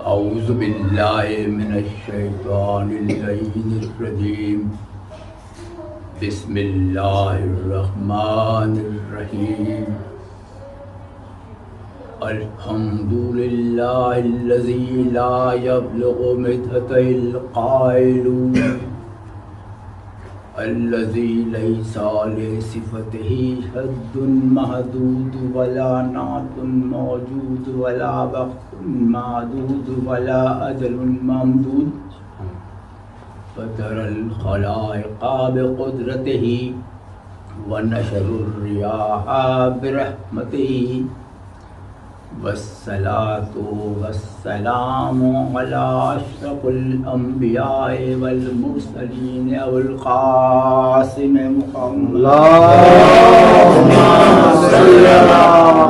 اعوذ باللہ من الشیطان اللعین الرجیم بسم اللہ الرحمن الرحیم الحمد للہ الذی لا یبلغ مدحتہ القائلون الذی لیس لصفتہ حد محدود ولا نعت موجود ولا وقت معدود ولا اجل ممدود فطر الخلائق بقدرته ونشر الرياح برحمته والصلاة والسلام على أشرف الأنبياء والمرسلين والقاسم محمد اللهم صل على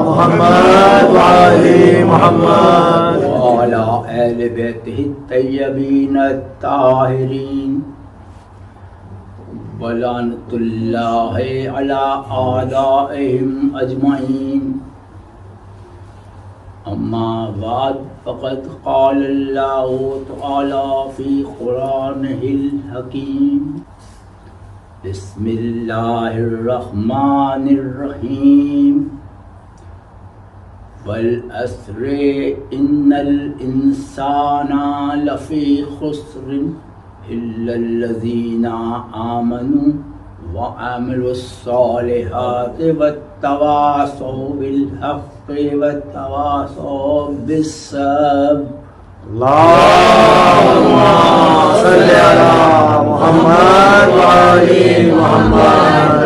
محمد وعلى محمد وعلى آل بيته الطيبين الطاهرين ولعنة الله على أعدائهم أجمعين اما بعد فقد قال الله تعالى في قرآنه الحكيم بسم الله الرحمن الرحيم والعصر إن الإنسان لفي خسر إلا الذين آمنوا وعملوا الصالحات وتواصوا بالحق وتواصوا بالصبر. اللهم صل على محمد وعلى محمد.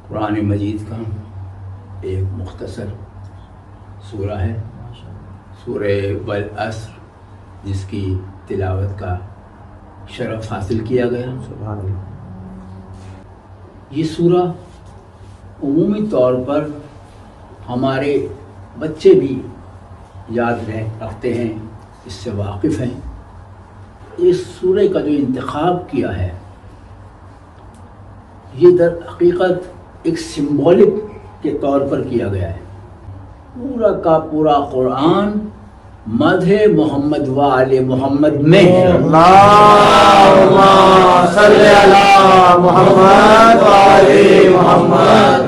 قرآن مجید کا ایک مختصر سورہ ہے، سورہ والعصر، جس کی تلاوت کا شرف حاصل کیا گیا. سبحان اللہ. یہ سورہ عمومی طور پر ہمارے بچے بھی یاد رکھتے ہیں، اس سے واقف ہیں. اس سورہ کا جو انتخاب کیا ہے یہ در حقیقت ایک سمبولک کے طور پر کیا گیا ہے. پورا کا پورا قرآن مدح محمد و آل محمد میں ہے. اللهم صل على محمد وعلى محمد.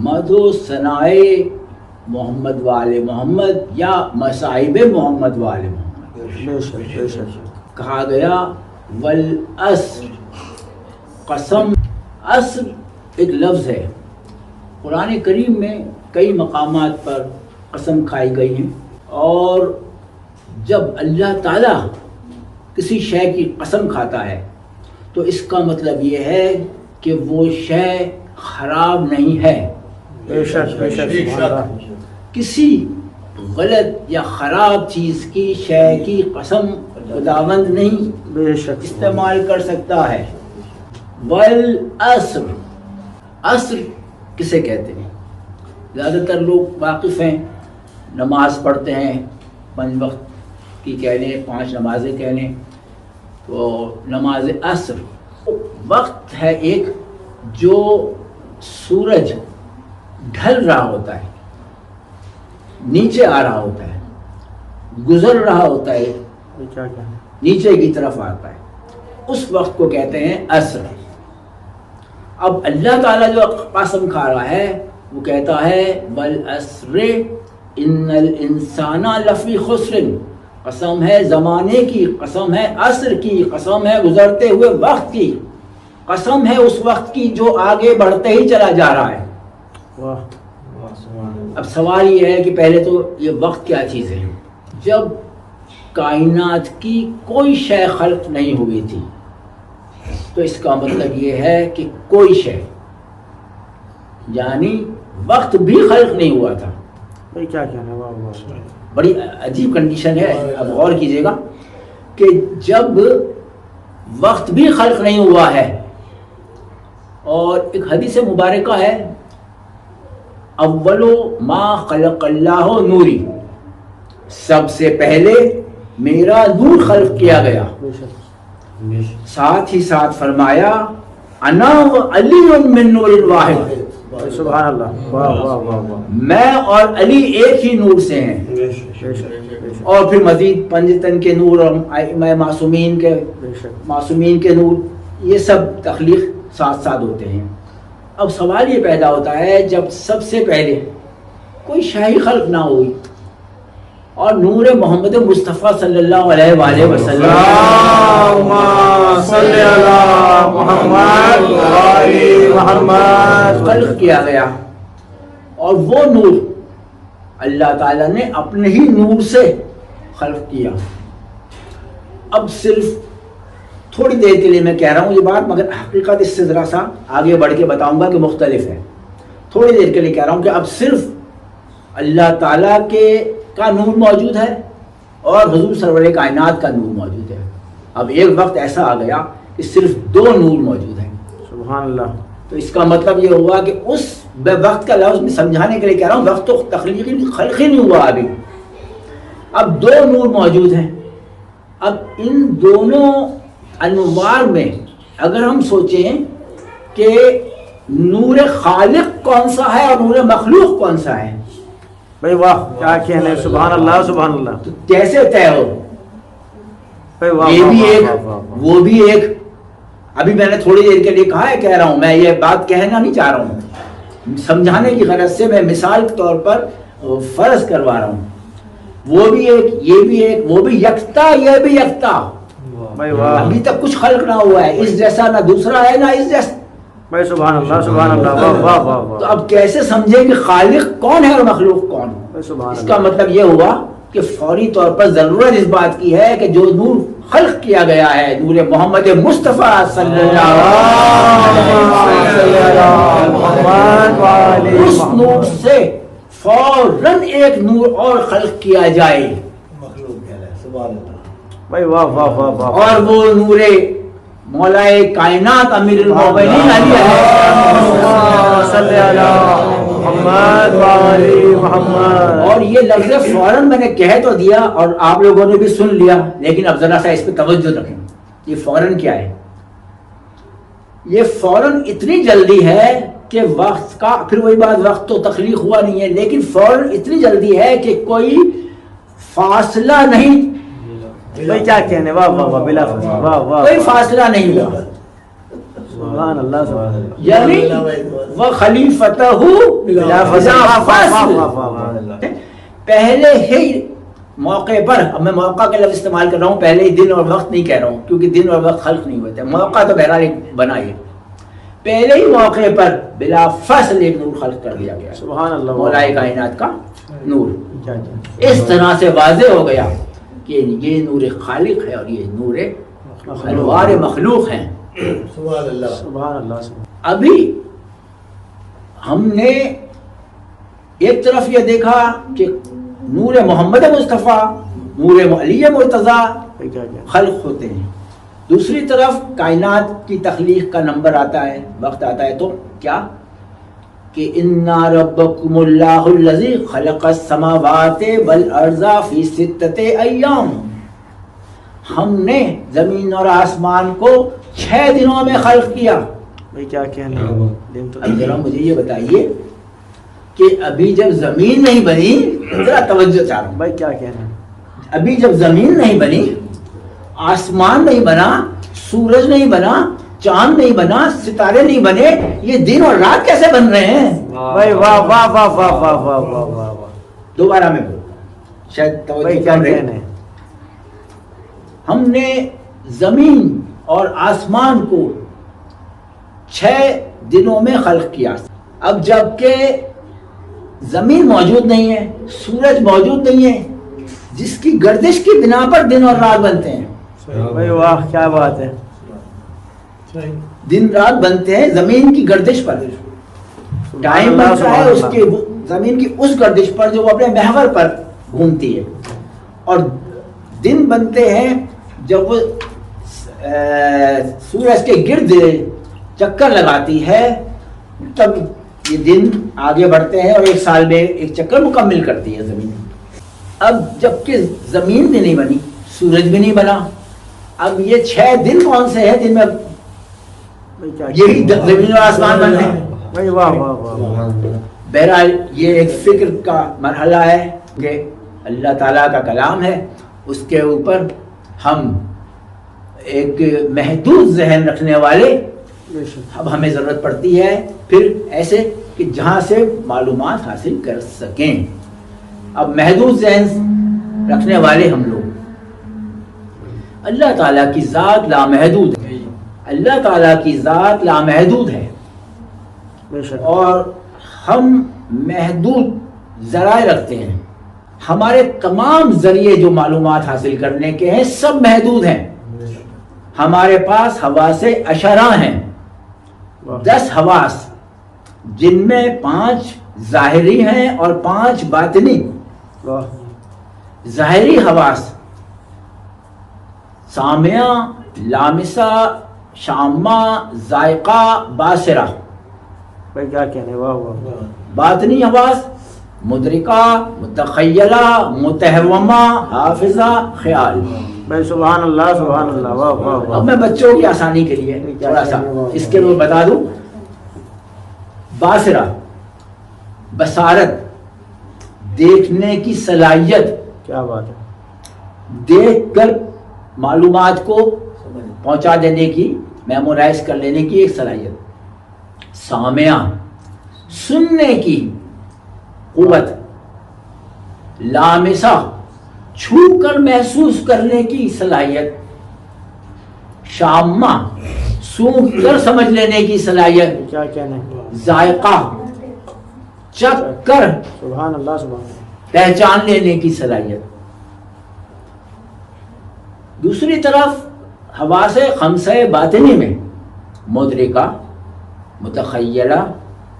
مدح و ثناء محمد و آل محمد یا مصائب محمد و آل محمد کہا گیا. والعصر، قسم. عصر ایک لفظ ہے. قرآن کریم میں کئی مقامات پر قسم کھائی گئی ہیں، اور جب اللہ تعالیٰ کسی شے کی قسم کھاتا ہے تو اس کا مطلب یہ ہے کہ وہ شے خراب نہیں ہے. بے شک بے شک. کسی غلط یا خراب چیز کی شے کی قسم خداوند نہیں بے شک استعمال کر سکتا ہے. والعصر، عصر کسے کہتے ہیں؟ زیادہ تر لوگ واقف ہیں، نماز پڑھتے ہیں، 5 وقت کی کہہ لیں، 5 نمازیں کہہ لیں. تو نماز عصر وقت ہے ایک جو سورج ڈھل رہا ہوتا ہے، نیچے آ رہا ہوتا ہے، گزر رہا ہوتا ہے، نیچے کی طرف آتا ہے. اس وقت کو کہتے ہیں عصر. اب اللہ تعالیٰ جو قسم کھا رہا ہے وہ کہتا ہے والعصر ان الانسان لفی خسر. قسم ہے زمانے کی، قسم ہے عصر کی، قسم ہے گزرتے ہوئے وقت کی، قسم ہے اس وقت کی جو آگے بڑھتے ہی چلا جا رہا ہے. اب سوال یہ ہے کہ پہلے تو یہ وقت کیا چیز ہے؟ جب کائنات کی کوئی شے خلق نہیں ہوئی تھی تو اس کا مطلب یہ ہے کہ کوئی شے، یعنی وقت بھی خلق نہیں ہوا تھا. کیا کہنا، بڑی عجیب کنڈیشن ہے. اب غور کیجئے گا کہ جب وقت بھی خلق نہیں ہوا ہے، اور ایک حدیث مبارکہ ہے اولو ما خلق اللہ نوری، سب سے پہلے میرا نور خلق کیا گیا. ساتھ ہی ساتھ فرمایا انا علی من نور واحد، سبحان اللہ، واہ واہ واہ واہ، میں اور علی ایک ہی نور سے ہیں، بے شک بے شک اور پھر مزید پنجتن کے نور اور ائمہ معصومین کے بے شک، معصومین کے نور، یہ سب تخلیق ساتھ ساتھ ہوتے ہیں۔ اب سوال یہ پیدا ہوتا ہے جب سب سے پہلے کوئی شاہی خلق نہ ہوئی اور نور محمد مصطفیٰ صلی اللہ علیہ وآلہ وسلم اللہم صلی علی محمد و آل محمد خلق کیا گیا، اور وہ نور اللہ تعالیٰ نے اپنے ہی نور سے خلق کیا۔ اب صرف تھوڑی دیر کے لیے میں کہہ رہا ہوں یہ بات، مگر حقیقت اس سے ذرا سا آگے بڑھ کے بتاؤں گا کہ مختلف ہے۔ تھوڑی دیر کے لیے کہہ رہا ہوں کہ اب صرف اللہ تعالیٰ کا نور موجود ہے اور حضور سرور کائنات کا نور موجود ہے۔ اب ایک وقت ایسا آ گیا کہ صرف دو نور موجود ہیں۔ سبحان اللہ، تو اس کا مطلب یہ ہوا کہ اس وقت کا لفظ میں سمجھانے کے لیے کہہ رہا ہوں، وقت تو تخلیقی خلقی نہیں ہوا ابھی، اب دو نور موجود ہیں۔ اب ان دونوں انوار میں اگر ہم سوچیں کہ نور خالق کون سا ہے اور نور مخلوق کون سا ہے، بھائی واہ کیا کہنے، سبحان اللہ سبحان اللہ، تو کیسے طے ہو؟ بھائی واہ یہ بھی واہ ایک واہ واہ واہ، وہ بھی ایک۔ ابھی میں نے تھوڑی دیر کے لیے کہا ہے، کہہ رہا ہوں، میں یہ بات کہنا نہیں چاہ رہا ہوں، سمجھانے کی غرض سے میں مثال کے طور پر فرض کروا رہا ہوں۔ وہ بھی ایک، یہ بھی ایک، وہ بھی یکتا، یہ بھی یکتا۔ بھائی واہ، ابھی تک کچھ خلق نہ ہوا ہے، اس جیسا نہ دوسرا ہے نہ اس جیسا۔ بھائی سبحان اللہ واہ واہ واہ تو واہ، اب کیسے سمجھیں کہ خالق کون ہے اور مخلوق کون؟ بھائی سبحان اس کا اللہ، مطلب یہ ہوا کہ فوری طور پر ضرورت اس بات کی ہے کہ جو نور خلق کیا گیا ہے، نور محمد مصطفیٰ صلی اللہ علیہ وسلم، اس نور سے فوراً ایک نور اور خلق کیا جائے، بھائی واہ واہ واہ واہ، اور وہ نور مولائے کائنات امیر المومنین علی صلی علی محمد و آل محمد۔ اور یہ لفظ فوراً میں نے کہہ تو دیا اور آپ لوگوں نے بھی سن لیا، لیکن اب ذرا سا اس پہ توجہ رکھیں۔ یہ فوراً کیا ہے؟ یہ فوراً اتنی جلدی ہے کہ وقت کا، پھر وہی بات، وقت تو تخلیق ہوا نہیں ہے، لیکن فوراً اتنی جلدی ہے کہ کوئی فاصلہ نہیں، بھائی کیا کہنے، واہ واہ واہ، بلا فاصلہ، واہ واہ، کوئی فاصلہ نہیں ہوا، سبحان اللہ سبحان اللہ، یعنی وہ خلیفتہ بلا فاصلہ، پہلے ہی موقع پر، اب میں موقع کا لفظ استعمال کر رہا ہوں، پہلے ہی دن اور وقت نہیں کہہ رہا ہوں کیونکہ دن اور وقت خلق نہیں ہوتے، موقع تو بہرحال ایک بنائیے، پہلے ہی موقع پر بلا فاصل ایک نور خلق کر دیا گیا، سبحان اللہ، مولائے کائنات کا نور۔ کیا کیا، اس طرح سے واضح ہو گیا کہ یہ نور خالق ہے اور یہ نور انوار مخلوق ہیں۔ سبحان اللہ، سبحان اللہ سبحان، ابھی ہم نے ایک طرف یہ دیکھا کہ نور محمد مصطفیٰ، نور علی مرتضیٰ بھائی کیا کیا، خلق ہوتے ہیں، دوسری طرف کائنات کی تخلیق کا نمبر آتا ہے، وقت آتا ہے، تو کیا کہ اِنَّا رَبَّكُمُ اللَّهُ الَّذِي خَلَقَ السَّمَاوَاتِ وَالْأَرْضَ فِي سِتَّةِ أَيَّامٍ، ہم نے زمین اور آسمان کو 6 دنوں میں خلق کیا۔ بھائی کیا کہنے، دن تو اب ذرا مجھے یہ بتائیے کہ ابھی جب زمین نہیں بنی، ذرا توجہ چاہ رہا ہوں، بھائی کیا کہنا، ابھی جب زمین نہیں بنی، آسمان نہیں بنا، سورج نہیں بنا، چاند نہیں بنا، ستارے نہیں بنے، یہ دن اور رات کیسے بن رہے ہیں؟ بھائی واہ واہ واہ واہ واہ واہ واہ واہ واہ، دوبارہ میں بولوں، شاید بھائی توجہ کیا کم رہے۔ کہنے، ہم نے زمین اور آسمان کو 6 دنوں میں خلق کیا۔ اب جب کہ زمین موجود نہیں ہے، سورج موجود نہیں ہے، جس کی گردش کی بنا پر دن اور رات بنتے ہیں، بھائی واہ کیا بات ہے، دن رات بنتے ہیں زمین کی گردش پر، ٹائم بنتا ہے اس کے زمین کی اس گردش پر جو وہ اپنے محور پر گھومتی ہے، اور دن بنتے ہیں جب وہ سورج کے گرد چکر لگاتی ہے، تب یہ دن آگے بڑھتے ہیں اور ایک سال میں ایک چکر مکمل کرتی ہے زمین۔ اب جب کہ زمین بھی نہیں بنی، سورج بھی نہیں بنا، اب یہ 6 دن کون سے ہیں جن میں بھائی کیا یہی زمین اور آسمان بن رہے ہیں؟ بھائی واہ واہ واہ بہرحال یہ ایک فکر کا مرحلہ ہے کہ اللہ تعالیٰ کا کلام ہے، اس کے اوپر ہم ایک محدود ذہن رکھنے والے بے شک اب ہمیں ضرورت پڑتی ہے پھر ایسے کہ جہاں سے معلومات حاصل کر سکیں. اب محدود ذہن رکھنے والے ہم لوگ، اللہ تعالیٰ کی ذات لامحدود ہے، اللہ تعالیٰ کی ذات لامحدود ہے بے شک اور ہم محدود ذرائع رکھتے ہیں. ہمارے تمام ذریعے جو معلومات حاصل کرنے کے ہیں سب محدود ہیں. ہمارے پاس حواس اشرہ ہیں، 10 حواس، جن میں 5 ظاہری ہیں اور 5 باطنی. واہ ظاہری حواس سامعہ، لامسہ، شامہ، ذائقہ، باصرہ. بھائی کیا کہنے، واہ واہ باطنی حواس مدرکہ، متخیلہ، متہومہ، حافظہ، خیال. بھائی سبحان اللہ سبحان اللہ، واہ واہ اب واہ میں بچوں کی آسانی کے لیے تھوڑا سا اس کے لیے بتا دوں. باصرہ، بصارت، دیکھنے کی صلاحیت، کیا بات ہے، دیکھ کر معلومات کو پہنچا دینے کی، میمورائز کر لینے کی ایک صلاحیت. سامعہ، سننے کی قوت. لامسہ، چھو کر محسوس کرنے کی صلاحیت. شامہ، سونگھ کر سمجھ لینے کی صلاحیت. کیا کہنے، ذائقہ، چکھ کر سبحان اللہ سبحان اللہ. پہچان لینے کی صلاحیت. دوسری طرف حواس خمسہ باطنی میں مدرکہ، متخیلہ،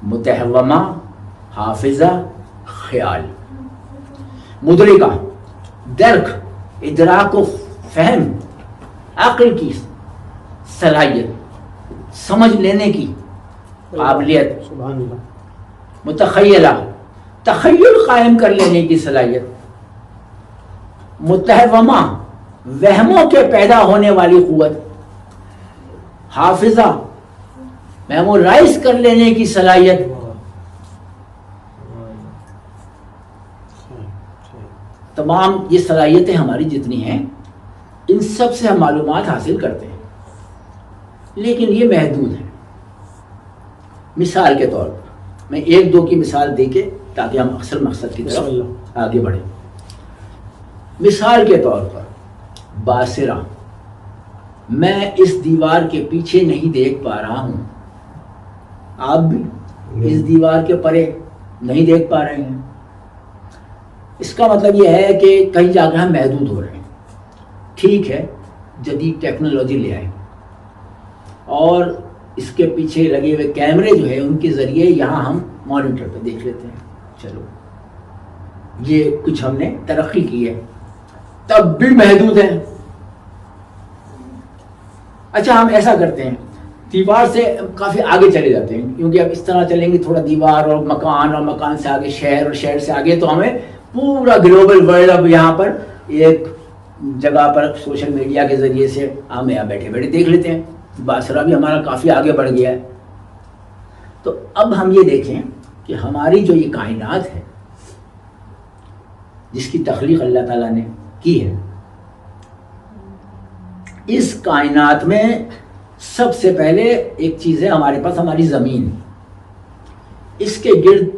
متہومہ، حافظہ، خیال. مدرکہ، درک، ادراک و فہم، عقل کی صلاحیت، سمجھ لینے کی قابلیت. سبحان اللہ. متخیلہ، تخیل قائم کر لینے کی صلاحیت. متہومہ، وہموں کے پیدا ہونے والی قوت. حافظہ، میمورائز کر لینے کی صلاحیت. تمام یہ صلاحیتیں ہماری جتنی ہیں ان سب سے ہم معلومات حاصل کرتے ہیں، لیکن یہ محدود ہے. مثال کے طور پر میں 1-2 کی مثال دے کے تاکہ ہم اصل مقصد کی بسم طرف اللہ. آگے بڑھیں. مثال کے طور پر باصرہ، میں اس دیوار کے پیچھے نہیں دیکھ پا رہا ہوں، آپ بھی اس دیوار کے پرے نہیں دیکھ پا رہے ہیں. اس کا مطلب یہ ہے کہ کئی جگہ ہم محدود ہو رہے ہیں. ٹھیک ہے، جدید ٹیکنالوجی لے آئے اور اس کے پیچھے لگے ہوئے کیمرے جو ہیں ان کے ذریعے یہاں ہم مانیٹر پہ دیکھ لیتے ہیں. چلو یہ کچھ ہم نے ترقی کی ہے، تب بھی محدود ہے. اچھا ہم ایسا کرتے ہیں، دیوار سے کافی آگے چلے جاتے ہیں، کیونکہ اب اس طرح چلیں گے تھوڑا دیوار اور مکان سے آگے شہر اور شہر سے آگے تو ہمیں پورا گلوبل ورلڈ اب یہاں پر ایک جگہ پر سوشل میڈیا کے ذریعے سے ہم یہاں بیٹھے بیٹھے دیکھ لیتے ہیں. باصرہ بھی ہمارا کافی آگے بڑھ گیا ہے. تو اب ہم یہ دیکھیں کہ ہماری جو یہ کائنات ہے جس کی تخلیق اللہ تعالیٰ نے کی ہے، اس کائنات میں سب سے پہلے ایک چیز ہے ہمارے پاس، ہماری زمین. اس کے گرد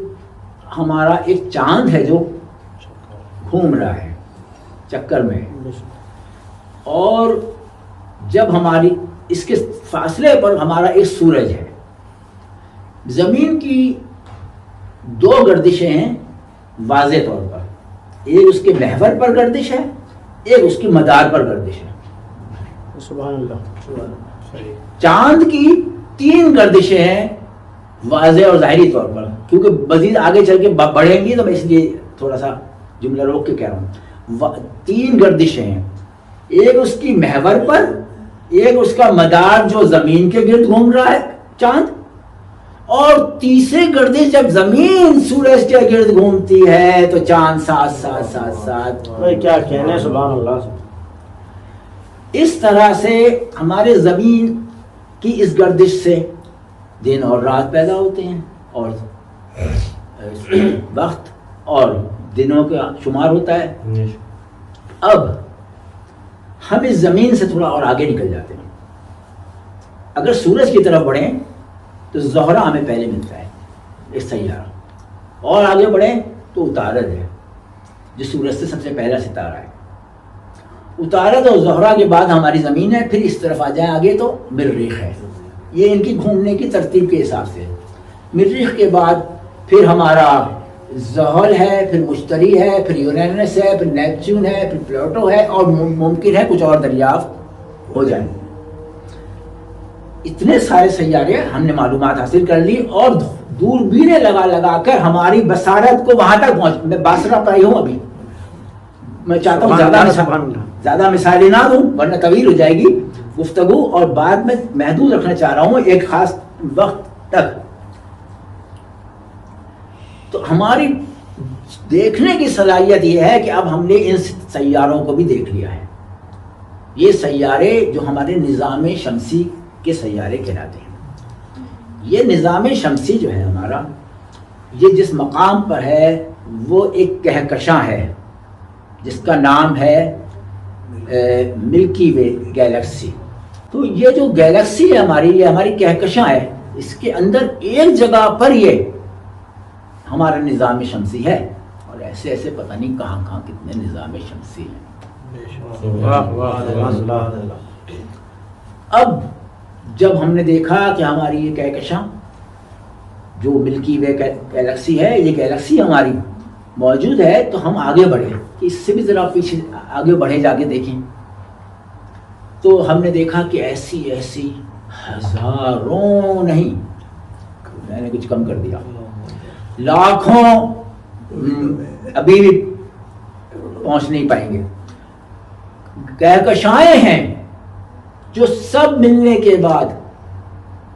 ہمارا ایک چاند ہے جو گھوم رہا ہے، چکر میں. اور جب ہماری اس کے فاصلے پر ہمارا ایک سورج ہے. زمین کی 2 گردشیں ہیں واضح طور پر، ایک اس کے محور پر گردش ہے، ایک اس کی مدار پر گردش ہے. سبحان اللہ. چاند کی 3 گردشیں ہیں واضح اور ظاہری طور پر، کیونکہ مزید آگے چل کے بڑھیں گی تو میں اس لیے تھوڑا سا جملہ روک کے کہہ رہا ہوں. 3 گردشیں ہیں، ایک اس کی محور پر، ایک اس کا مدار جو زمین کے گرد گھوم رہا ہے چاند، اور تیسری گردش جب زمین سورج کے گرد گھومتی ہے تو چاند ساتھ. بھائی کیا کہنے، سبحان اللہ. اس طرح سے ہمارے زمین کی اس گردش سے دن اور رات پیدا ہوتے ہیں اور وقت اور دنوں کا شمار ہوتا ہے. اب ہم اس زمین سے تھوڑا اور آگے نکل جاتے ہیں. اگر سورج کی طرف بڑھیں تو زہرہ ہمیں پہلے ملتا ہے ایک سیارہ, اور آگے بڑھیں تو عطارد ہے جو سورج سے سب سے پہلا ستارہ ہے. عطارد اور زہرہ کے بعد ہماری زمین ہے, پھر اس طرف آ جائیں آگے تو مریخ ہے. یہ ان کی گھومنے کی ترتیب کے حساب سے. مریخ کے بعد پھر ہمارا زحل ہے, پھر مشتری ہے, پھر یورینس ہے, پھر نیپچون ہے, پھر پلوٹو ہے, اور ممکن ہے کچھ اور دریافت ہو جائیں. اتنے سارے سیارے ہم نے معلومات حاصل کر لی, اور دوربینیں لگا کر ہماری بصارت کو وہاں تک پہنچ. میں باسرہ پر ہی ہوں ابھی, میں چاہتا ہوں زیادہ مثالیں نہ دوں ورنہ طویل ہو جائے گی گفتگو, اور بعد میں محدود رکھنا چاہ رہا ہوں ایک خاص وقت تک. تو ہماری دیکھنے کی صلاحیت یہ ہے کہ اب ہم نے ان سیاروں کو بھی دیکھ لیا ہے. یہ سیارے جو ہمارے نظام شمسی کے سیارے کہلاتے ہیں. یہ نظام شمسی جو ہے ہمارا, یہ جس مقام پر ہے وہ ایک کہکشاں ہے جس کا نام ہے ملکی وے گیلیکسی. تو یہ جو گیلیکسی ہے ہماری, یہ ہماری کہکشاں ہے. اس کے اندر ایک جگہ پر یہ ہمارا نظام شمسی ہے, اور ایسے ایسے پتہ نہیں کہاں کہاں کتنے نظام شمسی ہیں. اب جب ہم نے دیکھا کہ ہماری یہ کہکشاں جو ملکی وے گیلیکسی ہے, یہ گیلیکسی ہماری موجود ہے, تو ہم آگے بڑھے. اس سے بھی ذرا پیچھے آگے بڑھے جا کے دیکھیں تو ہم نے دیکھا کہ ایسی ہزاروں نہیں, میں نے کچھ کم کر دیا, لاکھوں ابھی بھی پہنچ نہیں پائیں گے کہکشائیں ہیں جو سب ملنے کے بعد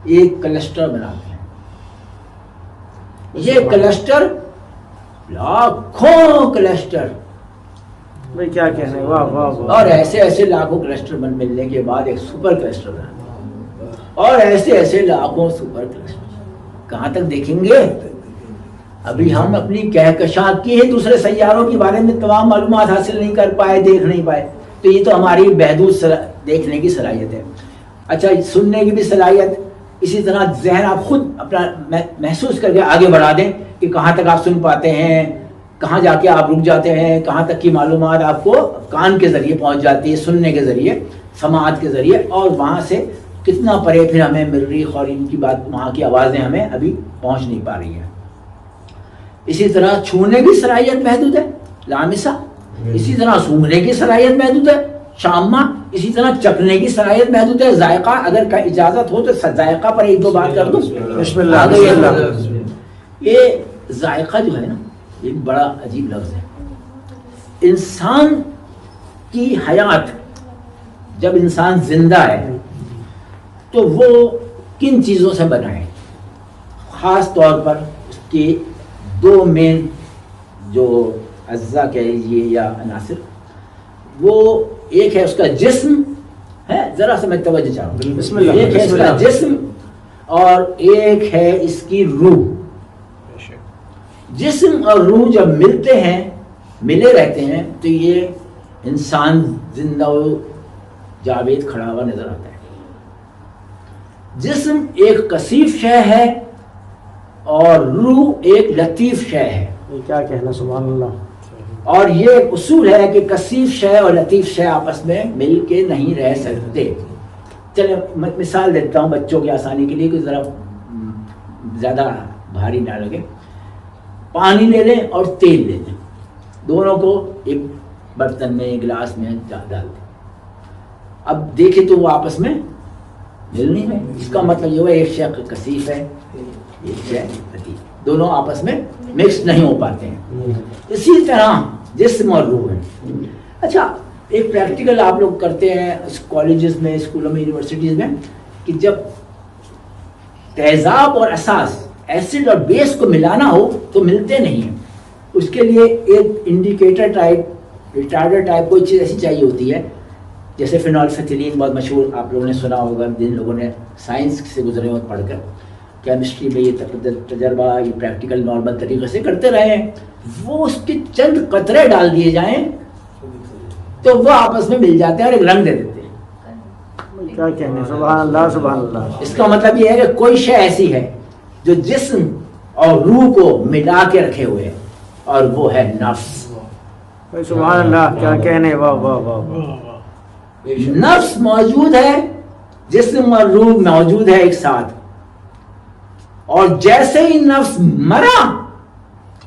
ایک کلسٹر بناتے ہیں. یہ کلسٹر لاکھوں کلسٹر, بھائی کیا کہنے, واہ واہ واہ. اور ایسے ایسے لاکھوں کلسٹر ملنے کے بعد ایک سپر کلسٹر بنا, اور ایسے ایسے لاکھوں سپر کلسٹر. کہاں تک دیکھیں گے؟ ابھی ہم اپنی کہکشاں کی ہی دوسرے سیاروں کے بارے میں تمام معلومات حاصل نہیں کر پائے, دیکھ نہیں پائے. تو یہ تو ہماری محدود دیکھنے کی صلاحیت ہے. اچھا, سننے کی بھی صلاحیت, اسی طرح ذہن آپ خود اپنا محسوس کر کے آگے بڑھا دیں کہ کہاں تک آپ سن پاتے ہیں, کہاں جا کے آپ رک جاتے ہیں, کہاں تک کی معلومات آپ کو کان کے ذریعے پہنچ جاتی ہے, سننے کے ذریعے, سماعت کے ذریعے, اور وہاں سے کتنا پرے پھر ہمیں مریخ اور ان کی بات, وہاں کی آوازیں ہمیں ابھی پہنچ نہیں پا رہی ہیں. اسی طرح چھونے کی صلاحیت محدود ہے, لامسہ. اسی طرح سونگنے کی صلاحیت محدود ہے, شامہ. اسی طرح چکھنے کی صلاحیت محدود ہے, ذائقہ. اگر اجازت ہو تو ذائقہ پر ایک دو بات کر دوں. بسم اللہ. یہ ذائقہ جو ہے نا, ایک بڑا عجیب لفظ ہے. انسان کی حیات, جب انسان زندہ ہے تو وہ کن چیزوں سے بنا ہے؟ خاص طور پر اس کی دو مین جو اجزاء کہہ لیجیے یا عناصر, وہ ایک ہے اس کا جسم ہے, ذرا سا میں توجہ چاہوں. بسم اللہ. ایک ہے اس کا جسم اور ایک ہے اس کی روح. جسم اور روح جب ملتے ہیں, ملے رہتے ہیں, تو یہ انسان زندہ و جاوید کھڑا ہوا نظر آتا ہے. جسم ایک کثیف شے ہے اور روح ایک لطیف شے ہے. کیا کہنا, سبحان اللہ. اور یہ ایک اصول ہے کہ کثیف شے اور لطیف شے آپس میں مل کے نہیں رہ سکتے. چلے مثال دیتا ہوں بچوں کی آسانی کے لیے, کہ ذرا زیادہ بھاری نہ لگے. پانی لے لیں اور تیل لے لیں, دونوں کو ایک برتن میں, گلاس میں ڈال دیں. اب دیکھیں تو وہ آپس میں مل نہیں رہے. اس کا مطلب یہ ہوا ایک شے کثیف ہے, ایک شے لطیف, دونوں آپس میں مکس نہیں ہو پاتے ہیں. اسی طرح جسم اور روح ہے. اچھا, ایک پریکٹیکل آپ لوگ کرتے ہیں کالجز میں, اسکولوں میں, یونیورسٹیز میں, کہ جب تیزاب اور اساس, ایسڈ اور بیس کو ملانا ہو تو ملتے نہیں ہیں. اس کے لیے ایک انڈیکیٹر ٹائپ, ریٹارڈر ٹائپ کوئی چیز ایسی چاہیے ہوتی ہے, جیسے فینول فتیلین بہت مشہور آپ لوگوں نے سنا ہوگا, جن لوگوں نے سائنس سے گزرے ہو پڑھ کر. کیمسٹری میں یہ تجربہ یہ پریکٹیکل نارمل طریقے سے کرتے رہے ہیں، وہ اس کے چند قطرے ڈال دیے جائیں تو وہ آپس میں مل جاتے ہیں اور ایک رنگ دے دیتے ہیں۔ کیا کہنے، سبحان اللہ سبحان اللہ۔ اس کا مطلب یہ ہے کہ کوئی شے ایسی ہے جو جسم اور روح کو ملا کے رکھے ہوئے ہے، اور وہ ہے نفس۔ سبحان اللہ، کیا کہنے، واہ واہ واہ واہ۔ نفس موجود ہے، جسم اور روح موجود ہے ایک ساتھ، اور جیسے ہی نفس مرا،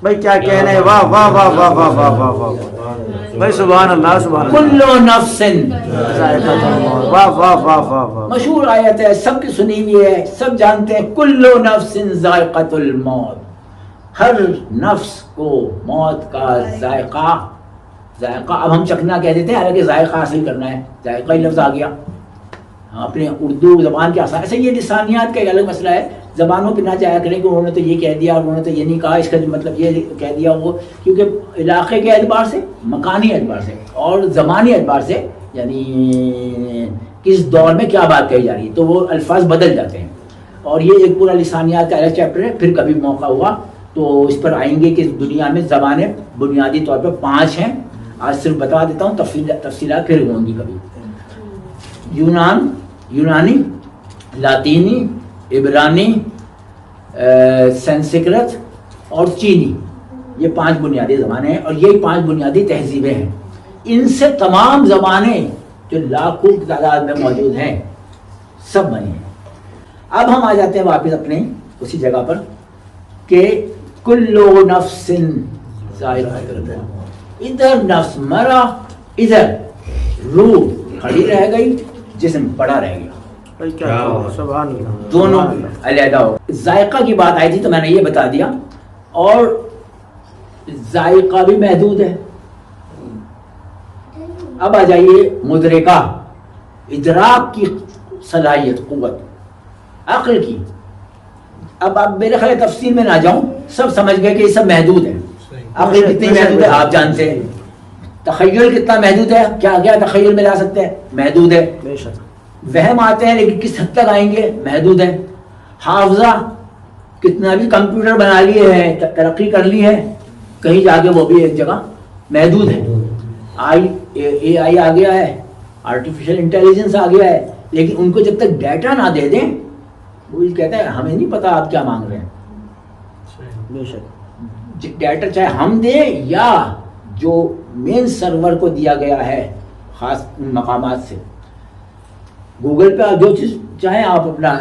بھائی کیا کہنے، واہ واہ واہ واہ واہ واہ واہ واہ، بھائی سبحان اللہ سبحان اللہ۔ کلو نفس، واہ واہ واہ واہ واہ، مشہور آیت ہے، سب کی سنی ہوئی ہے، سب جانتے ہیں، کلو نفس ذائقۃ الموت، ہر نفس کو موت کا ذائقہ اب ہم چکھنا کہہ دیتے ہیں، حالانکہ ذائقہ حاصل کرنا ہے، ذائقہ ہی لفظ آ گیا اپنے اردو زبان کے آسان۔ ایسے یہ لسانیات کا ایک الگ مسئلہ ہے، زبانوں پہ نہ جایا کریں کہ انہوں نے تو یہ کہہ دیا اور انہوں نے تو یہ نہیں کہا، اس کا مطلب یہ کہہ دیا وہ، کیونکہ علاقے کے اعتبار سے، مکانی اعتبار سے اور زمانی اعتبار سے، یعنی کس دور میں کیا بات کہی جا رہی ہے، تو وہ الفاظ بدل جاتے ہیں، اور یہ ایک پورا لسانیات کا الگ چیپٹر ہے، پھر کبھی موقع ہوا تو اس پر آئیں گے کہ دنیا میں زبانیں بنیادی طور پر 5 ہیں۔ آج صرف بتا دیتا ہوں، تفصیلات پھر ہوں گی کبھی۔ یونانی، لاطینی، عبرانی، سنسکرت اور چینی، یہ 5 بنیادی زبانیں ہیں، اور یہی 5 بنیادی تہذیبیں ہیں۔ ان سے تمام زبانیں جو لاکھوں کی تعداد میں موجود ہیں سب بنی ہیں۔ اب ہم آ جاتے ہیں واپس اپنے اسی جگہ پر کہ کلو نفس ذائقۃ الموت، ادھر نفس مرا، ادھر روح کھڑی رہ گئی، جسم پڑا رہ گیا، بھائی کیا کہنے، سبحان اللہ، دونوں علیحدہ ہو۔ ذائقہ کی بات آئی تھی تو میں نے یہ بتا دیا، اور ذائقہ بھی محدود ہے۔ اب آ جائیے مدرکہ، ادراک کی صلاحیت، قوت عقل کی۔ اب آپ میرے خیال تفصیل میں نہ جاؤں، سب سمجھ گئے کہ یہ سب محدود ہے۔ عقل کتنی محدود ہے آپ جانتے ہیں، تخیل کتنا محدود ہے، کیا کیا تخیل میں لا سکتے ہیں، محدود ہے۔ بے شک، وہم آتے ہیں لیکن کس حد تک آئیں گے، محدود ہے۔ حافظہ کتنا بھی کمپیوٹر بنا لیے ہیں، ترقی کر لی ہے، کہیں جا کے وہ بھی ایک جگہ محدود ہے۔ اے آئی آ گیا ہے، آرٹیفیشل انٹیلیجنس آ گیا ہے، لیکن ان کو جب تک ڈیٹا نہ دے دیں، وہ کہتے ہیں ہمیں نہیں پتا آپ کیا مانگ رہے ہیں۔ بے شک، ڈیٹا چاہے ہم دیں یا جو مین سرور کو دیا گیا ہے خاص مقامات سے، گوگل پہ جو چیز چاہیں آپ اپنا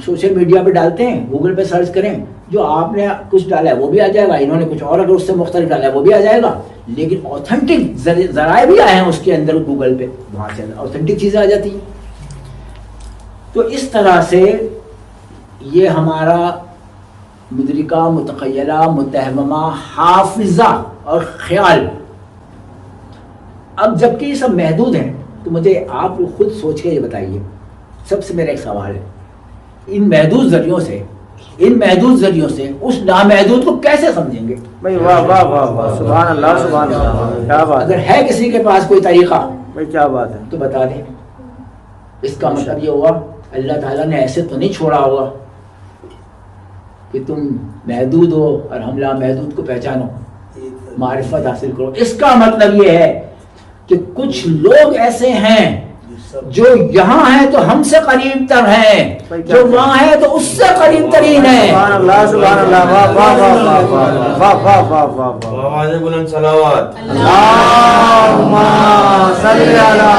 سوشل میڈیا پہ ڈالتے ہیں، گوگل پہ سرچ کریں، جو آپ نے کچھ ڈالا ہے وہ بھی آ جائے گا، انہوں نے کچھ اور اگر اس سے مختلف ڈالا ہے وہ بھی آ جائے گا، لیکن اوتھینٹک ذرائع بھی آئے ہیں اس کے اندر گوگل پہ، وہاں سے اوتھینٹک چیزیں آ جاتی ہیں۔ تو اس طرح سے یہ ہمارا مدرکہ، متخیلہ، متہمہ، حافظہ اور خیال، اب جبکہ یہ سب محدود ہیں تو مجھے آپ خود سوچ کے یہ بتائیے، سب سے میرا ایک سوال ہے، ان محدود ذریعوں سے اس نامحدود کو کیسے سمجھیں گے؟ بھائی واہ واہ واہ واہ، سبحان اللہ سبحان اللہ، کیا بات اگر ہے ہے کسی کے پاس کوئی طریقہ بھائی، کیا بات ہے، تو بتا دیں۔ اس کا مطلب یہ ہوا اللہ تعالیٰ نے ایسے تو نہیں چھوڑا ہوگا کہ تم محدود ہو اور ہم لامحدود کو پہچانو، معرفت حاصل کرو۔ اس کا مطلب یہ ہے کہ کچھ لوگ ایسے ہیں جو یہاں ہیں تو ہم سے قریب تر ہیں، جو وہاں ہیں تو اس سے قریب ترین ہیں۔ سبحان اللہ سبحان اللہ، واہ واہ واہ واہ واہ واہ واہ واہ واہ واہ، آواز بلند صلوات۔ اللہم صلی علی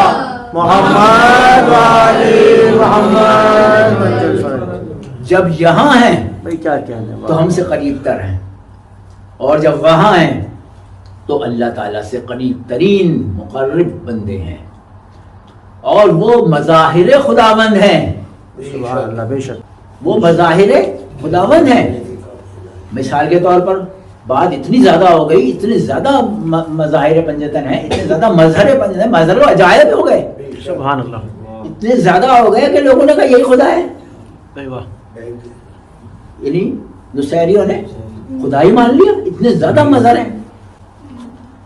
محمد وعلی محمد۔ جب یہاں ہیں بھائی کیا کہنے، تو ہم سے قریب تر ہیں، اور جب وہاں ہیں تو اللہ تعالیٰ سے قریب ترین مقرب بندے ہیں، اور وہ مظاہر خداوند ہیں۔ سبحان اللہ، بے شک، وہ مظاہر خداوند ہیں۔ مثال کے طور پر بات اتنی زیادہ ہو گئی، اتنے زیادہ مظاہر پنجتن ہیں، اتنے زیادہ مظہر پنجتن، مظہر و عجائب ہو گئے، سبحان اللہ، اتنے زیادہ ہو گئے کہ لوگوں نے کہا یہی خدا ہے، بھائی واہ، یعنی نصیریوں نے خدا ہی مان لیا، اتنے زیادہ مظہر ہیں۔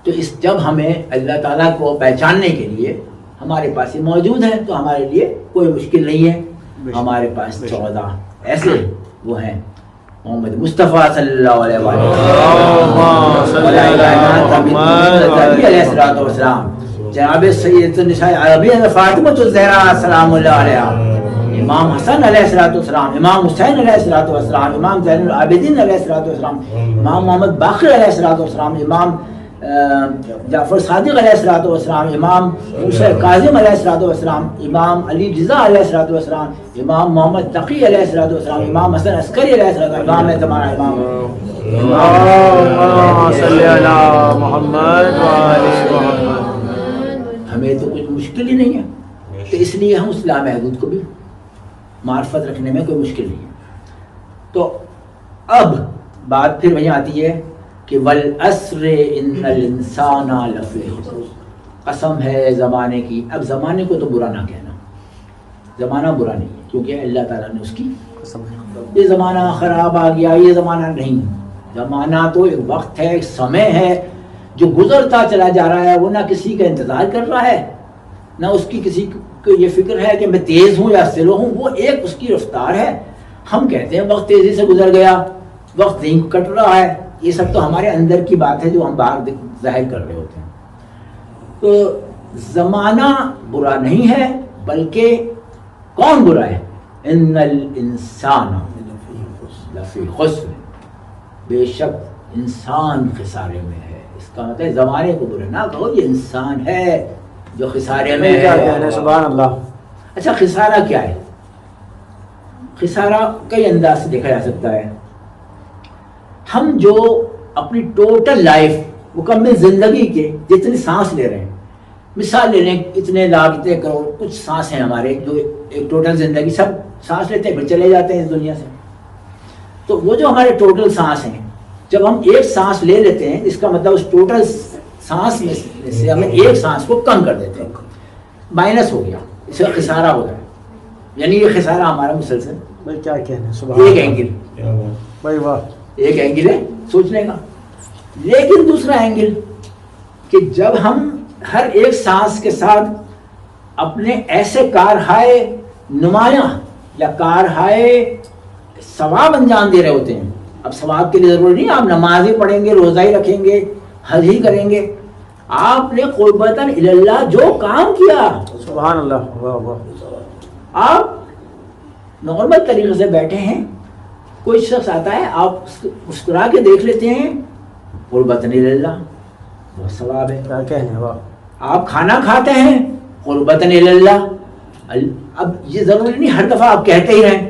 تو جب ہمیں اللہ تعالیٰ کو پہچاننے کے لیے ہمارے پاس یہ موجود ہے تو ہمارے لیے کوئی مشکل نہیں ہے۔ ہمارے پاس 14 ایسے وہ ہیں محمد مصطفیٰ صلی اللہ علیہ وسلم، جناب سید النساء عربی فاطمہ الزہرا سلام اللہ علیہا، امام حسن علیہ الصلوۃ والسلام، امام حسین علیہ الصلوۃ والسلام، امام زین العابدین علیہ الصلوۃ والسلام، امام محمد باقر علیہ الصلوۃ والسلام، امام جعفر صادق علیہ الصلوۃ والسلام، امام موسیٰ کاظم علیہ الصلوۃ والسلام، امام علی رضا علیہ الصلوۃ والسلام، امام محمد تقی علیہ الصلوۃ والسلام، امام حسن عسکری علیہ الصلوۃ والسلام، امام تمہارا امام اللہم صلی علی محمد وآل محمد۔ ہمیں تو کچھ مشکل ہی نہیں ہے، تو اس لیے ہم اس لامحدود کو بھی معرفت رکھنے میں کوئی مشکل نہیں ہے۔ تو اب بات پھر وہیں آتی ہے کہ والعصر ان الانسان لفی خسر، قسم ہے زمانے کی۔ اب زمانے کو تو برا نہ کہنا، زمانہ برا نہیں ہے کیونکہ اللہ تعالیٰ نے اس کی یہ زمانہ خراب آ گیا، یہ زمانہ نہیں، زمانہ تو ایک وقت ہے، ایک سمے ہے جو گزرتا چلا جا رہا ہے، وہ نہ کسی کا انتظار کر رہا ہے، نہ اس کی کسی کو یہ فکر ہے کہ میں تیز ہوں یا سلو ہوں، وہ ایک اس کی رفتار ہے۔ ہم کہتے ہیں وقت تیزی سے گزر گیا، وقت نہیں کٹ رہا ہے، یہ سب تو ہمارے اندر کی بات ہے جو ہم باہر ظاہر کر رہے ہوتے ہیں۔ تو زمانہ برا نہیں ہے، بلکہ کون برا ہے؟ ان الانسان لفی خسر، بے شک انسان خسارے میں ہے۔ اس کا مطلب زمانے کو برا نہ کہو، یہ انسان ہے جو خسارے میں ہے۔ سبحان اللہ۔ اچھا خسارہ کیا ہے؟ خسارہ کئی انداز سے دیکھا جا سکتا ہے۔ ہم جو اپنی ٹوٹل لائف، مکمل زندگی کے جتنی سانس لے رہے ہیں، مثال لے لیں اتنے لاکھ اتنے کروڑ کچھ سانس ہیں ہمارے، جو ایک ٹوٹل زندگی سب سانس لیتے ہیں پھر چلے جاتے ہیں اس دنیا سے۔ تو وہ جو ہمارے ٹوٹل سانس ہیں، جب ہم ایک سانس لے لیتے ہیں، اس کا مطلب اس ٹوٹل سانس میں سے ہمیں ایک سانس کو کم کر دیتے ہیں، مائنس ہو گیا، اس کا خسارہ ہو گیا۔ یعنی یہ خسارہ ہمارا مسلسل بھائی کیا کہنا ہے، سبحان ایک اللہ۔ اینگل، بھائی واہ، ایک اینگل ہے سوچنے کا۔ لیکن دوسرا اینگل کہ جب ہم ہر ایک سانس کے ساتھ اپنے ایسے کارہائے نمایاں یا کارہائے ثواب انجام دے رہے ہوتے ہیں، اب ثواب کے لیے ضروری نہیں آپ نماز ہی پڑھیں گے، روزہ ہی رکھیں گے، حج ہی کریں گے، آپ نے قربتاً الی اللہ جو کام کیا، سبحان اللہ، واہ واہ۔ آپ نارمل طریقے سے بیٹھے ہیں، کوئی شخص آتا ہے، آپ مسکرا کے دیکھ لیتے ہیں، قربتاً الی اللہ، بہت ثواب ہے۔ کیا کہنا ہے، واہ۔ آپ کھانا کھاتے ہیں، قربتاً الی اللہ۔ اب یہ ضروری نہیں ہر دفعہ آپ کہتے ہی رہیں،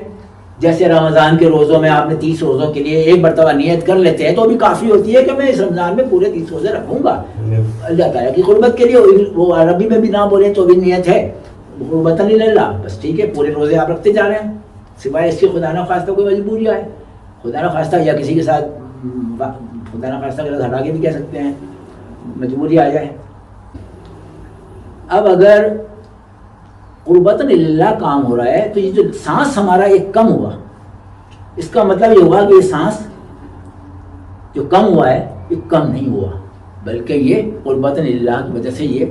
جیسے رمضان کے روزوں میں آپ نے 30 روزوں کے لیے ایک مرتبہ نیت کر لیتے ہیں تو بھی کافی ہوتی ہے کہ میں اس رمضان میں پورے 30 روزے رکھوں گا اللہ تعالیٰ کی قربت کے لیے۔ وہ عربی میں بھی نہ بولیں تو بھی نیت ہے قربتاً الی اللہ، بس ٹھیک ہے، پورے روزے آپ رکھتے جا رہے ہیں، سوائے اس کی خدا نہ خواستہ کوئی مجبوری آئے، خدا نہ خواستہ یا کسی کے ساتھ خدا نہ خواستہ کے ساتھ ہٹا کے بھی کہہ سکتے ہیں، مجبوری آ جائے۔ اب اگر قربتاً الی اللہ کام ہو رہا ہے تو یہ جو سانس ہمارا ایک کم ہوا، اس کا مطلب یہ ہوا کہ یہ سانس جو کم ہوا ہے یہ کم نہیں ہوا، بلکہ یہ قربتاً الی اللہ کی وجہ سے یہ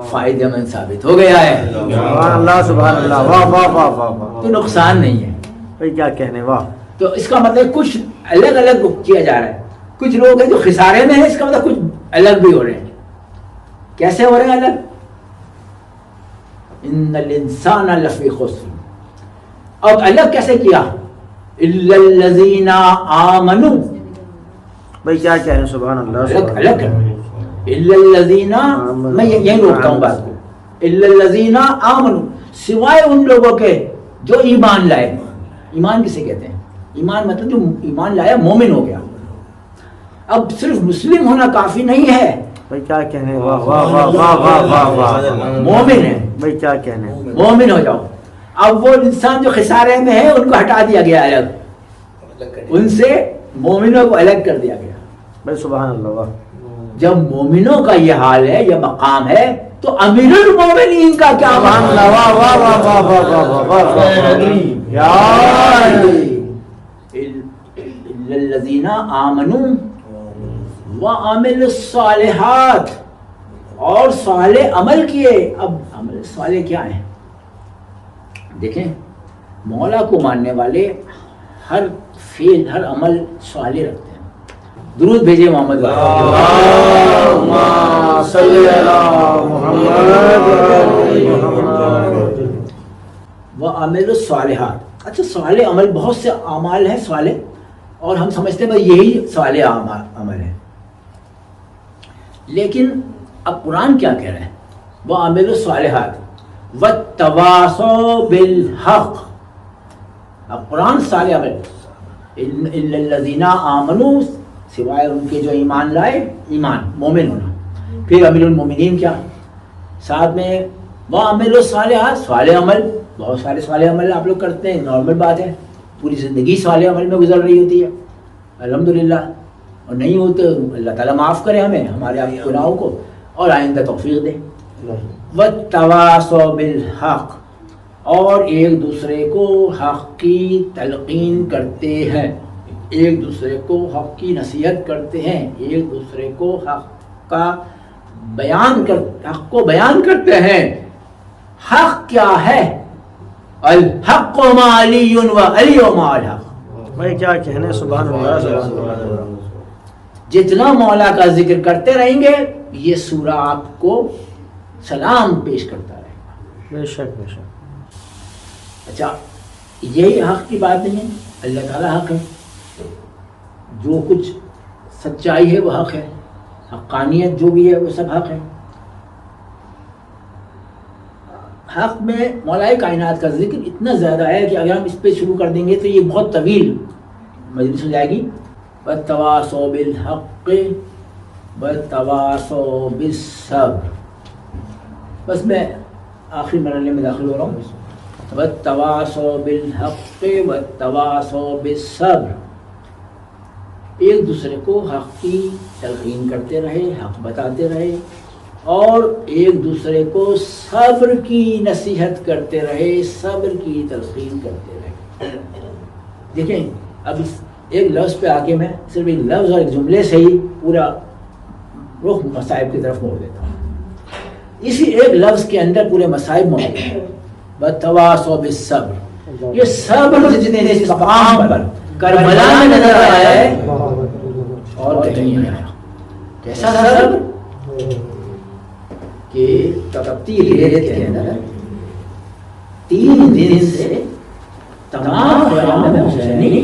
فائدہ مند ثابت ہو گیا ہے، سبحان اللہ، سبحان اللہ، واہ واہ واہ واہ واہ۔ تو نقصان نہیں ہے۔ بھائی کیا کہنے، واہ۔ تو اس کا مطلب کچھ الگ الگ کیا جا رہا ہے، کچھ لوگ ہیں جو خسارے میں ہیں، اس کا مطلب کچھ الگ بھی ہو رہے ہیں۔ کیسے ہو رہے ہیں الگ؟ ان الانسان لفی خسر، اب الگ کیسے کیا؟ الا الذین آمنوا، بھائی کیا کہنے، سبحان اللہ، الگ الگ الا الذین، میں یہیں روکتا ہوں بات کو، الا الذین آمنوا، سوائے ان لوگوں کے جو ایمان لائے۔ ایمان کسے کہتے ہیں؟ ایمان مطلب جو ایمان لایا مومن ہو گیا۔ اب صرف مسلم ہونا کافی نہیں ہے، بھائی کیا کہنے، واہ واہ واہ واہ واہ واہ واہ۔ مومن ہے، بھائی کیا کہنے، مومن ہو جاؤ۔ اب وہ انسان جو خسارے میں ہے ان کو ہٹا دیا گیا الگ، ان سے مومنوں کو الگ کر دیا گیا۔ بھائی سبحان اللہ، واہ۔ جب مومنوں کا یہ حال ہے، یہ مقام ہے، تو امیر المومنین کا کیا سبحان مقام؟ اللہ، واہ واہ واہ واہ واہ واہ واہ واہ۔ یا الا الذین آمنوا وعملوا الصالحات، اور صالح عمل کیے۔ اب عمل صالح کیا ہیں؟ دیکھیں، مولا کو ماننے والے ہر فعل ہر عمل صالح رکھتے ہیں. درود بھیجے محمد اللہم صلی علی محمد. وَعَمِلُوا الصَّالِحَاتِ. اچھا صالح عمل بہت سے اعمال ہیں صالح, اور ہم سمجھتے ہیں بھائی یہی صالح عمل ہے, لیکن اب قرآن کیا کہہ رہے ہیں؟ وَعَمِلُوا الصَّالِحَاتِ وَاتَّوَاصَوْا بِالْحَقِّ. اب قرآن صالح عمل, إِلَّا الَّذِينَ آمَنُوا, سوائے ان کے جو ایمان لائے, ایمان مومن ہونا. پھر امیر المومنین کیا ساتھ میں وَعَمِلُوا الصَّالِحَاتِ, صالح عمل, بہت سارے صالح عمل آپ لوگ کرتے ہیں, نارمل بات ہے, پوری زندگی صالح عمل میں گزر رہی ہوتی ہے الحمدللہ, اور نہیں ہو تو اللہ تعالیٰ معاف کرے ہمیں, ہمارے آپ گناہوں کو, اور آئندہ توفیق دے. وَاتَّوَاصَوْا بِالْحَقِّ, اور ایک دوسرے کو حق کی تلقین کرتے ہیں, ایک دوسرے کو حق کی نصیحت کرتے ہیں, ایک دوسرے کو حق کو بیان کرتے ہیں. حق کیا ہے؟ الحق ما علی و علی ما الحق. بھائی کیا کہنے, سبحان اللہ سبحان اللہ. جتنا مولا کا ذکر کرتے رہیں گے یہ سورہ آپ کو سلام پیش کرتا رہے گا. بے شک بے شک. اچھا یہی حق کی بات نہیں ہے, اللہ تعالیٰ حق ہے, جو کچھ سچائی ہے وہ حق ہے, حقانیت جو بھی ہے وہ سب حق ہے. حق میں مولا کائنات کا ذکر اتنا زیادہ ہے کہ اگر ہم اس پہ شروع کر دیں گے تو یہ بہت طویل مجلس ہو جائے گی. وَاتَّوَاصَوْا بِالْحَقِّ وَاتَّوَاصَوْا بِالصَّبْرِ. بس میں آخری مرحلے میں داخل ہو رہا ہوں. وَاتَّوَاصَوْا بِالْحَقِّ وَاتَّوَاصَوْا بِالصَّبْرِ. ایک دوسرے کو حق کی تلقین کرتے رہے, حق بتاتے رہے, اور ایک دوسرے کو صبر کی نصیحت کرتے رہے, صبر کی تلقین کرتے رہے. دیکھیں اب اس ایک لفظ پہ آگے میں صرف ایک لفظ اور ایک جملے سے ہی پورا رخ مصائب کی طرف موڑ دیتا ہوں. اسی ایک لفظ کے اندر پورے مصائب موجود ہیں. وَتَوَاصَوْا بِالصَّبْرِ, یہ صبر جتنے اس مقام پر کربلا میں نظر آیا ہے اور کہیں نہیں آیا. کیسا صبر کہ تپتی ریت کے اندر 3 دن سے تمام خیام حسینی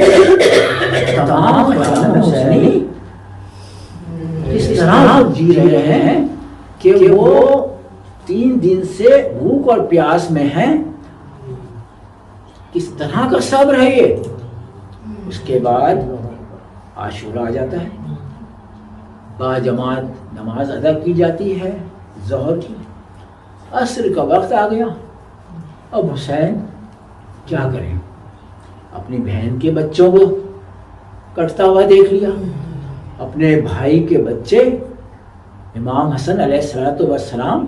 اس طرح جی رہے ہیں کہ وہ 3 دن سے بھوک اور پیاس میں ہیں. کس طرح کا صبر ہے یہ. اس کے بعد عاشورہ آ جاتا ہے, با جماعت نماز ادا کی جاتی ہے ظہر کی, عصر کا وقت آ گیا. اب حسین کیا کریں, اپنی بہن کے بچوں کو کٹتا ہوا دیکھ لیا, اپنے بھائی کے بچے امام حسن علیہ السلام.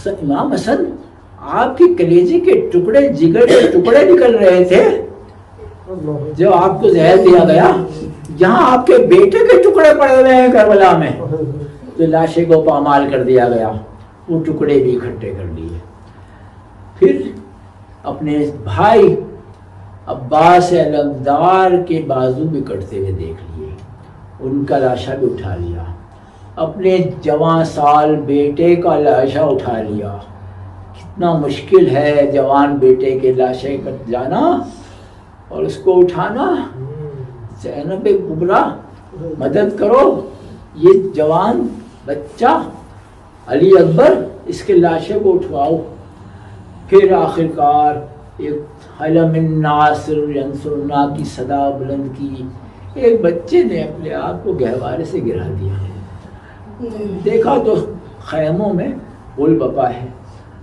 امام حسن آپ کی کلیجے کے ٹکڑے, جگر کے ٹکڑے نکل رہے تھے جو آپ کو زہر دیا گیا. جہاں آپ کے بیٹے کے ٹکڑے پڑے ہوئے ہیں کربلا میں, جو لاشیں کو پامال کر دیا گیا, وہ ٹکڑے بھی اکٹھے کر لیے. پھر اپنے بھائی عباس علمدار کے بازو بھی کٹتے ہوئے دیکھ لیے, ان کا لاشا بھی اٹھا لیا. اپنے جوان سال بیٹے کا لاشا اٹھا لیا. کتنا مشکل ہے جوان بیٹے کے لاشیں کٹ جانا اور اس کو اٹھانا. زینب کبریٰ مدد کرو, یہ جوان بچہ علی اکبر, اس کے لاشے کو اٹھواؤ. پھر آخرکار ایک حلم الناصر ینصرنا کی صدا بلند کی. ایک بچے نے اپنے آپ کو گہوارے سے گرا دیا. دیکھا تو خیموں میں بول بپا ہے,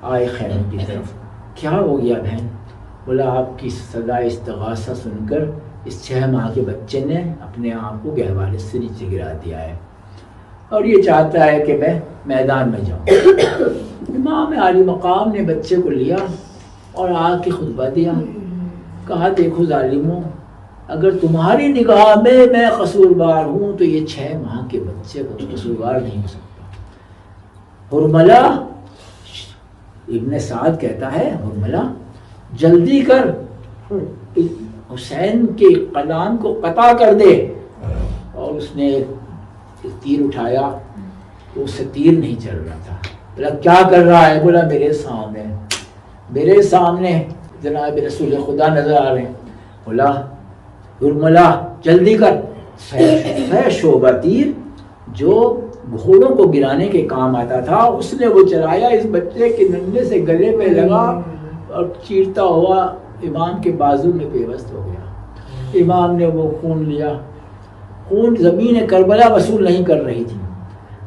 آئے خیموں کی طرف. کیا ہو گیا بہن؟ بولا آپ کی صدا استغاثہ سن کر اس 6 ماہ کے بچے نے اپنے آپ کو گہوارے سے نیچے گرا دیا ہے اور یہ چاہتا ہے کہ میں میدان میں جاؤں. امام عالی مقام نے بچے کو لیا اور آ کے خطبہ دیا. کہا دیکھو ظالموں, اگر تمہاری نگاہ میں قصوروار ہوں تو یہ 6 ماہ کے بچے کو قصوروار نہیں ہو سکتا. حرملہ ابن سعد کہتا ہے, حرملہ جلدی کر, حسین کے کلام کو قطع کر دے. اور اس نے ایک تیر اٹھایا تو اس سے تیر نہیں چل رہا تھا. بولا کیا کر رہا ہے؟ بولا میرے سامنے جناب رسول خدا نظر آ رہے ہیں. بولا ہرملا جلدی کر. شعبہ تیر جو گھوڑوں کو گرانے کے کام آتا تھا اس نے وہ چلایا. اس بچے کے ننھے سے گلے پہ لگا اور چیرتا ہوا امام کے بازو میں پیوست ہو گیا. امام نے وہ خون لیا. خون زمین کربلا وصول نہیں کر رہی تھی.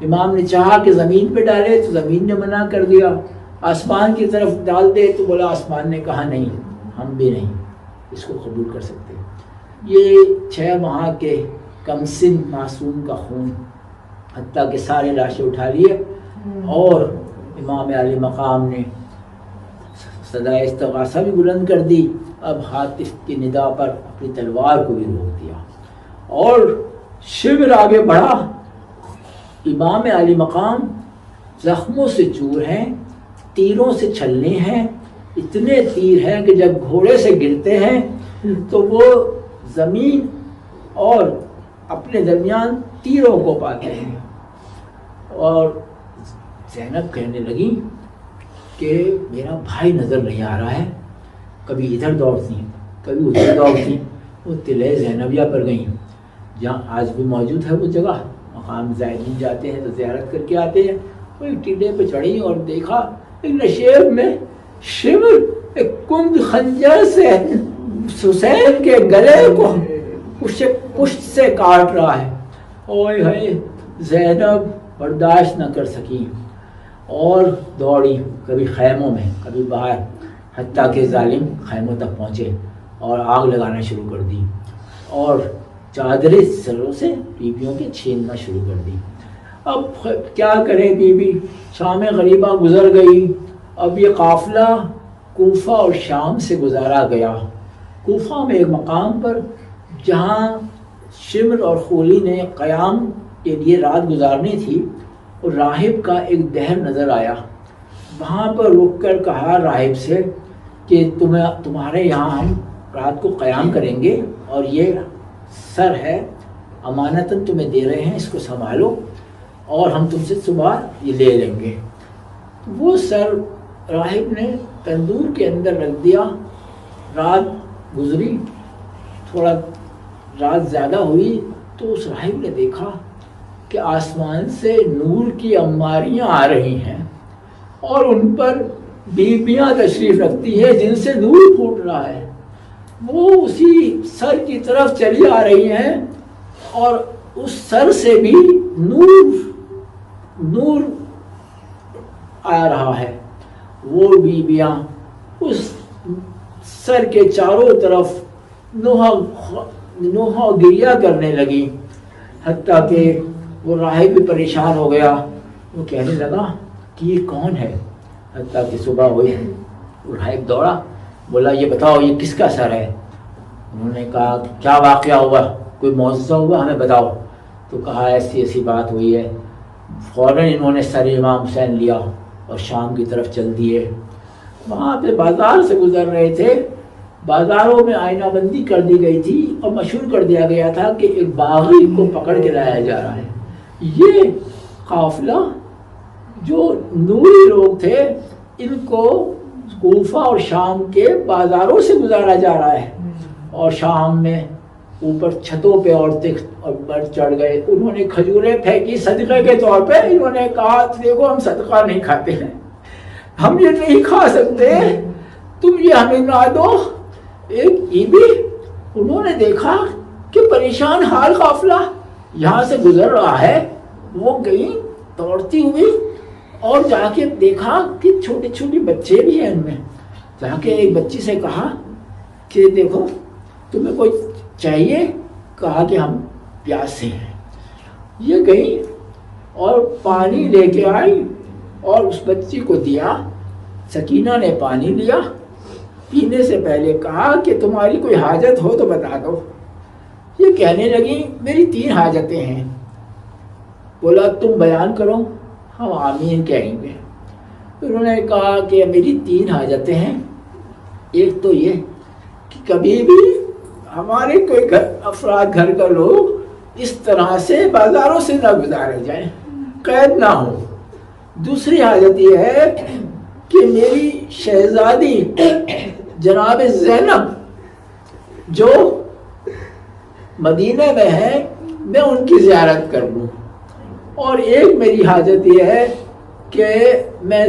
امام نے چاہا کہ زمین پہ ڈالے تو زمین نے منع کر دیا. آسمان کی طرف ڈال دے تو بولا آسمان نے کہا نہیں، ہم بھی نہیں اس کو قبول کر سکتے. یہ 6 ماہ کے کم سن معصوم کا خون، حتیٰ کہ سارے لاشیں اٹھا لیے اور امام علی مقام نے صدائے استغاثہ بھی بلند کر دی. اب حاطف کی ندا پر اپنی تلوار کو بھی روک دیا اور شبر آگے بڑھا. امام علی مقام زخموں سے چور ہیں، تیروں سے چھلنے ہیں. اتنے تیر ہیں کہ جب گھوڑے سے گرتے ہیں تو وہ زمین اور اپنے درمیان تیروں کو پاتے ہیں. اور زینب کہنے لگی کہ میرا بھائی نظر نہیں آ رہا ہے. کبھی ادھر دوڑتی ہیں کبھی ادھر دوڑتی ہیں. وہ طلعہ زینبیہ پر گئیں جہاں آج بھی موجود ہے وہ جگہ. مقام زائرین جاتے ہیں تو زیارت کر کے آتے ہیں. وہ ایک ٹیلے پہ چڑھی اور دیکھا ایک نشیب میں شمر ایک کند خنجر سے حسین کے گلے کو پشت سے کاٹ رہا ہے. اوئے ہوئے زینب برداشت نہ کر سکی اور دوڑی، کبھی خیموں میں کبھی باہر، حتیٰ کہ ظالم خیموں تک پہنچے اور آگ لگانا شروع کر دی اور چادریں سروں سے بیویوں کے چھیننا شروع کر دی. اب کیا کرے بیوی؟ شام غریبہ گزر گئی. اب یہ قافلہ کوفہ اور شام سے گزارا گیا. کوفہ میں ایک مقام پر جہاں شمر اور خولی نے قیام کے لیے رات گزارنی تھی، اور راہب کا ایک دہر نظر آیا. وہاں پر رک کر کہا راہب سے کہ تمہارے یہاں ہم رات کو قیام کریں گے اور یہ سر ہے امانتاً تمہیں دے رہے ہیں، اس کو سنبھالو اور ہم تم سے صبح یہ لے لیں گے. وہ سر راہب نے تندور کے اندر رکھ دیا. رات گزری، تھوڑا رات زیادہ ہوئی تو اس راہب نے دیکھا کہ آسمان سے نور کی انباریاں آ رہی ہیں اور ان پر بیویاں تشریف رکھتی ہیں جن سے نور پھوٹ رہا ہے. وہ اسی سر کی طرف چلی آ رہی ہیں اور اس سر سے بھی نور آ رہا ہے. وہ بیویاں اس سر کے چاروں طرف نوحہ گریہ کرنے لگی، حتیٰ کہ وہ راہب بھی پریشان ہو گیا. وہ کہنے لگا کہ یہ کون ہے؟ حتیٰ کہ صبح ہوئی. راہب دوڑا، بولا یہ بتاؤ یہ کس کا سر ہے؟ انہوں نے کہا کیا واقعہ ہوا، کوئی معجزہ ہوا ہمیں بتاؤ. تو کہا ایسی ایسی بات ہوئی ہے. فوراً انہوں نے سر امام حسین لیا اور شام کی طرف چل دیے. وہاں پہ بازار سے گزر رہے تھے. بازاروں میں آئینہ بندی کر دی گئی تھی اور مشہور کر دیا گیا تھا کہ ایک باغی کو پکڑ کے لایا جا رہا ہے. یہ قافلہ جو نوری لوگ تھے ان کو کوفہ اور شام کے بازاروں سے گزارا جا رہا ہے. اور شام میں اوپر چھتوں پہ عورتیں اور مرد چڑھ گئے. انہوں نے کھجوریں پھینکی صدقے کے طور پہ. انہوں نے کہا دیکھو ہم صدقہ نہیں کھاتے ہیں، ہم یہ نہیں کھا سکتے، تم یہ ہمیں نہ دو. ایک بھی انہوں نے دیکھا کہ پریشان حال قافلہ یہاں سے گزر رہا ہے. وہ گئی دوڑتی ہوئی اور جا کے دیکھا کہ چھوٹے چھوٹے بچے بھی ہیں ان میں. جا کے ایک بچی سے کہا کہ دیکھو تمہیں کوئی چاہیے؟ کہا کہ ہم پیاسے ہیں. یہ گئی اور پانی لے کے آئی اور اس بچی کو دیا. سکینہ نے پانی لیا، پینے سے پہلے کہا کہ تمہاری کوئی حاجت ہو تو بتا دو. یہ کہنے لگی میری 3 حاجتیں ہیں. بولا تم بیان کرو، ہم آمین کہیں گے. انہوں نے کہا کہ میری 3 حاجتیں ہیں. ایک تو یہ کہ کبھی بھی ہمارے کوئی افراد گھر کا لوگ اس طرح سے بازاروں سے نہ گزارے جائیں، قید نہ ہو۔ دوسری حاجت یہ ہے کہ میری شہزادی جناب زینب جو مدینہ میں ہے، میں ان کی زیارت کر لوں۔ اور ایک میری حاجت یہ ہے کہ میں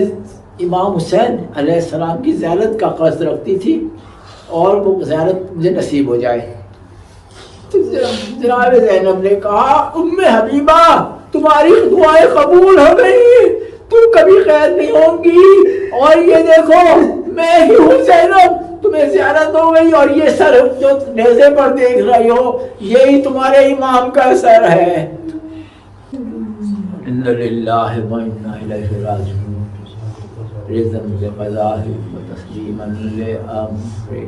امام حسین علیہ السلام کی زیارت کا قصد رکھتی تھی، اور وہ زیارت مجھے نصیب ہو جائے۔ جناب زینب نے کہا ام حبیبہ تمہاری دعائیں قبول ہو گئی، تم کبھی قید نہیں ہوں گی، اور یہ دیکھو میں ہی ہوں زینب، تمہیں زیارت ہو گئی، اور یہ سر جو نیزے پر دیکھ رہی ہو یہی تمہارے امام کا سر ہے۔ ان للہ و انا الیہ راجعون، رضا بقضاء و تسلیما لامر۔